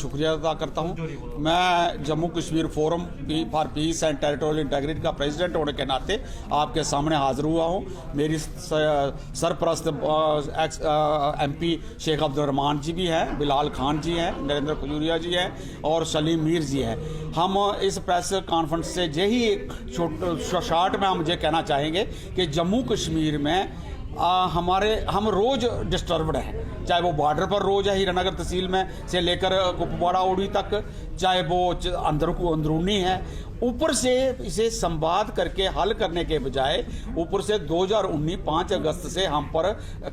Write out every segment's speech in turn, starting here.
शुक्रिया अदा करता हूँ। मैं Jammu Kashmir forum for piece and territorial integrity का प्रेसिडेंट होने के नाते आपके सामने हाजिर हुआ हूँ। मेरी सरपरस्त MP शेख अब्दुल रहमान जी भी हैं, बिलाल खान जी हैं, नरेंद्र खजूरिया जी हैं और सलीम मीर जी हैं। हम इस प्रेस कॉन्फ्रेंस से यही शॉर्ट में हम ये कहना चाहेंगे कि जम्मू कश्मीर में हम रोज़ डिस्टर्ब्ड हैं, चाहे वो बॉर्डर पर रोज़ है हीरानगर तहसील में से लेकर कुपवाड़ा ओडी तक, चाहे वो अंदरूनी है। ऊपर से इसे संवाद करके हल करने के बजाय ऊपर से 2019 5 अगस्त से हम पर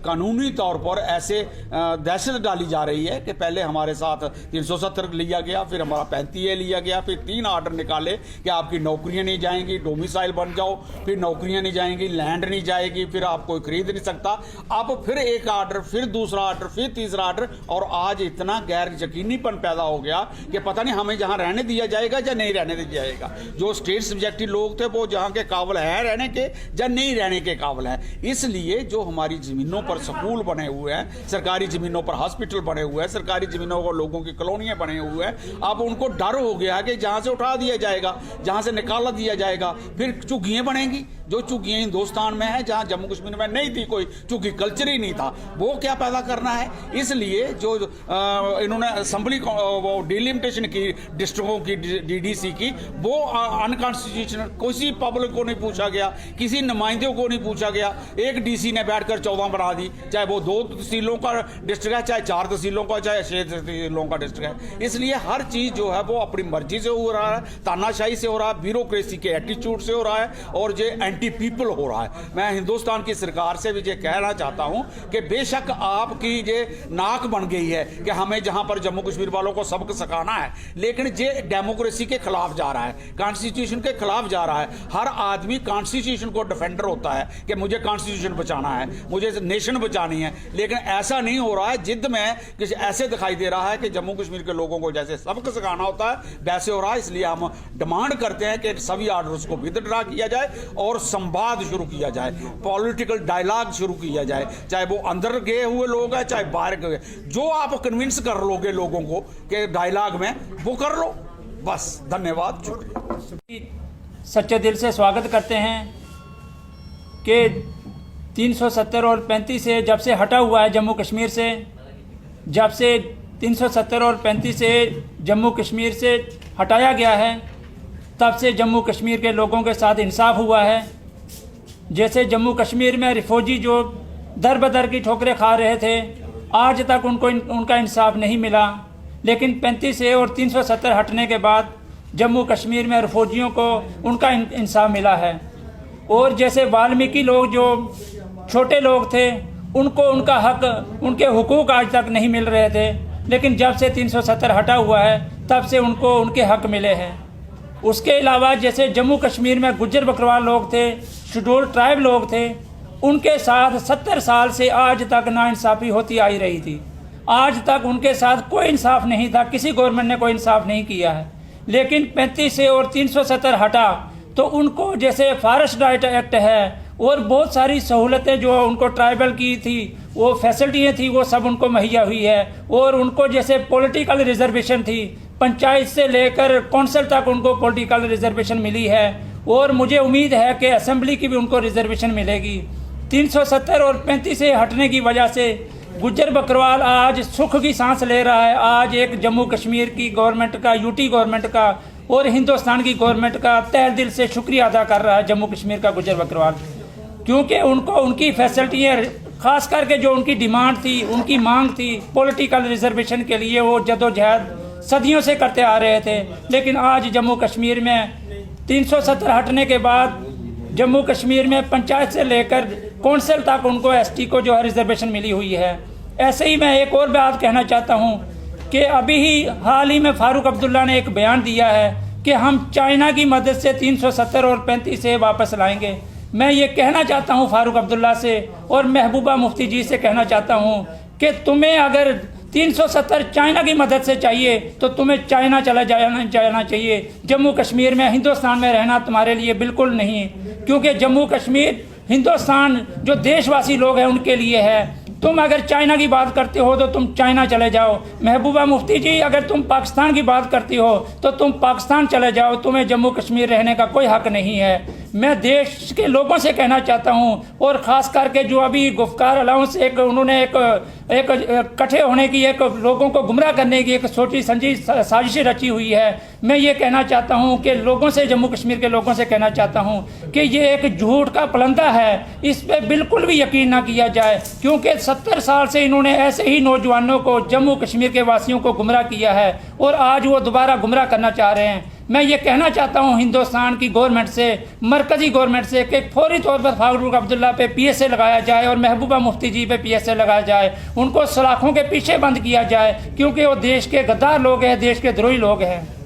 कानूनी तौर पर ऐसे दहशत डाली जा रही है कि पहले हमारे साथ 370 लिया गया, फिर हमारा 35A लिया गया, फिर 3 आर्डर निकाले कि आपकी नौकरियां नहीं जाएंगी, डोमिसाइल बन जाओ, फिर नौकरियां नहीं जाएंगी, लैंड नहीं जाएगी, फिर आप कोई खरीद नहीं सकता। अब फिर एक आर्डर, फिर दूसरा आर्डर, फिर तीसरा आर्डर, और आज इतना गैर यकीनीपन पैदा हो गया कि पता नहीं हमें जहां रहने दिया जाएगा या नहीं रहने दिया जाएगा। जो स्टेट सब्जेक्टिव लोग थे वो जहां के काबिल है रहने के या नहीं रहने के काबिल है। इसलिए जो हमारी ज़मीनों पर स्कूल बने हुए हैं, सरकारी ज़मीनों पर हॉस्पिटल बने हुए हैं, सरकारी ज़मीनों पर लोगों की कॉलोनियाँ बने हुए हैं, अब उनको डर हो गया कि जहाँ से उठा दिया जाएगा, जहाँ से निकाला दिया जाएगा, फिर झुग्गियाँ बनेंगी। जो झुग्गियाँ हिंदुस्तान में है, जहाँ जम्मू कश्मीर में नहीं थी, कोई झुग्गी कल्चर ही नहीं था, वो क्या पैदा करना है। इसलिए जो इन्होंने असम्बली वो डिलिमिटेशन की डिस्ट्रिक्टों की DDC की, वो अनकॉन्स्टिट्यूशनल, किसी पब्लिक को नहीं पूछा गया, किसी नुमाइंदों को नहीं पूछा गया। एक DC ने बैठकर 14 बना दी, चाहे वो 2 तहसीलों का डिस्ट्रिक्ट है, चाहे 4 तहसीलों का, चाहे 6 तहसीलों का डिस्ट्रिक्ट है। इसलिए हर चीज़ जो है वो अपनी मर्जी से हो रहा है, तानाशाही से हो रहा है, ब्यूरोक्रेसी के एटीट्यूड से हो रहा है, और जो एंटी पीपल हो रहा है। मैं हिंदुस्तान की सरकार से भी ये कहना चाहता हूँ कि बेशक आपकी ये नाक बन गई है कि हमें जहाँ पर जम्मू कश्मीर वालों को सबक सिखाना है, लेकिन ये डेमोक्रेसी के खिलाफ जा रहा है, कॉन्स्टिट्यूशन के खिलाफ जा रहा है। हर आदमी कॉन्स्टिट्यूशन को डिफेंडर होता है कि मुझे कॉन्स्टिट्यूशन बचाना है, मुझे नेशन बचानी है, लेकिन ऐसा नहीं हो रहा है। जिद में किसी ऐसे दिखाई दे रहा है कि जम्मू कश्मीर के लोगों को जैसे सबक सिखाना होता है वैसे हो रहा है। इसलिए हम डिमांड करते हैं कि सभी ऑर्डर्स को विदड्रा किया जाए और संवाद शुरू किया जाए, पॉलिटिकल डायलॉग शुरू किया जाए, चाहे वो अंदर गए हुए लोग हैं चाहे बाहर गए। जो आप कन्विंस कर लोगे लोगों को कि डायलॉग में, वो कर लो बस। धन्यवाद, शुक्रिया। सच्चे दिल से स्वागत करते हैं कि 370 और 35 से जब से हटा हुआ है जम्मू कश्मीर से, जब से 370 और 35 से जम्मू कश्मीर से हटाया गया है, तब से जम्मू कश्मीर के लोगों के साथ इंसाफ हुआ है। जैसे जम्मू कश्मीर में रिफौजी जो दर बदर की ठोकरें खा रहे थे, आज तक उनका इंसाफ नहीं मिला, लेकिन 35A और 370 हटने के बाद जम्मू कश्मीर में रिफौजियों को उनका इंसाफ मिला है। और जैसे वाल्मीकि लोग जो छोटे लोग थे, उनको उनका हक, उनके हुकूक आज तक नहीं मिल रहे थे, लेकिन जब से 370 हटा हुआ है तब से उनको उनके हक मिले हैं। उसके अलावा जैसे जम्मू कश्मीर में गुज्जर बकरवाल लोग थे, शेड्यूल ट्राइब लोग थे, उनके साथ 70 साल से आज तक नाइंसाफ़ी होती आई रही थी। आज तक उनके साथ कोई इंसाफ नहीं था, किसी गवर्नमेंट ने कोई इंसाफ नहीं किया है। लेकिन 35A और 370 हटा तो उनको जैसे फॉरेस्ट राइट एक्ट है और बहुत सारी सहूलतें जो उनको ट्राइबल की थी, वो फैसिलिटियाँ थी, वो सब उनको मुहैया हुई है। और उनको जैसे पॉलिटिकल रिजर्वेशन थी, पंचायत से लेकर कौंसिल तक उनको पॉलिटिकल रिजर्वेशन मिली है, और मुझे उम्मीद है कि असेंबली की भी उनको रिजर्वेशन मिलेगी। 370 और 35A हटने की वजह से गुज्जर बकरवाल आज सुख की सांस ले रहा है। आज एक जम्मू कश्मीर की गवर्नमेंट का, UT गवर्नमेंट का और हिंदुस्तान की गवर्नमेंट का तहे दिल से शुक्रिया अदा कर रहा है जम्मू कश्मीर का गुज्जर बकरवाल, क्योंकि उनको उनकी फैसिलिटियाँ, खास करके जो उनकी डिमांड थी, उनकी मांग थी पॉलिटिकल रिजर्वेशन के लिए, वो जदोजहद सदियों से करते आ रहे थे। लेकिन आज जम्मू कश्मीर में 370 हटने के बाद जम्मू कश्मीर में पंचायत से लेकर कौंसिल तक उनको ST को जो है रिजर्वेशन मिली हुई है। ऐसे ही मैं एक और बात कहना चाहता हूँ कि अभी ही हाल ही में फारूक अब्दुल्ला ने एक बयान दिया है कि हम चाइना की मदद से 370 और 35A वापस लाएंगे। मैं ये कहना चाहता हूँ फारूक अब्दुल्ला से और महबूबा मुफ्ती जी से कहना चाहता हूँ कि तुम्हें अगर 370 चाइना की मदद से चाहिए तो तुम्हें चाइना चला जाना चाहिए। जम्मू कश्मीर में, हिंदुस्तान में रहना तुम्हारे लिए बिल्कुल नहीं, क्योंकि जम्मू कश्मीर हिंदुस्तान जो देशवासी लोग हैं उनके लिए है। तुम अगर चाइना की बात करते हो तो तुम चाइना चले जाओ। महबूबा मुफ्ती जी, अगर तुम पाकिस्तान की बात करती हो तो तुम पाकिस्तान चले जाओ, तुम्हें जम्मू कश्मीर रहने का कोई हक नहीं है। मैं देश के लोगों से कहना चाहता हूं, और ख़ास करके जो अभी गुफ्कार अलाउंस उन्होंने एक इकट्ठे होने की, एक लोगों को गुमराह करने की एक छोटी संजी साजिश रची हुई है। मैं ये कहना चाहता हूं कि लोगों से, जम्मू कश्मीर के लोगों से कहना चाहता हूं कि ये एक झूठ का पलंदा है, इस पर बिल्कुल भी यकीन ना किया जाए, क्योंकि 70 साल से इन्होंने ऐसे ही नौजवानों को, जम्मू कश्मीर के वासियों को गुमराह किया है और आज वो दोबारा गुमराह करना चाह रहे हैं। मैं ये कहना चाहता हूँ हिंदुस्तान की गवर्नमेंट से, मरकज़ी गवर्नमेंट से, कि फौरी तौर पर फारूक अब्दुल्ला पे PSA लगाया जाए और महबूबा मुफ्ती जी पे PSA लगाया जाए, उनको सलाखों के पीछे बंद किया जाए, क्योंकि वो देश के गद्दार लोग हैं, देश के द्रोही लोग हैं।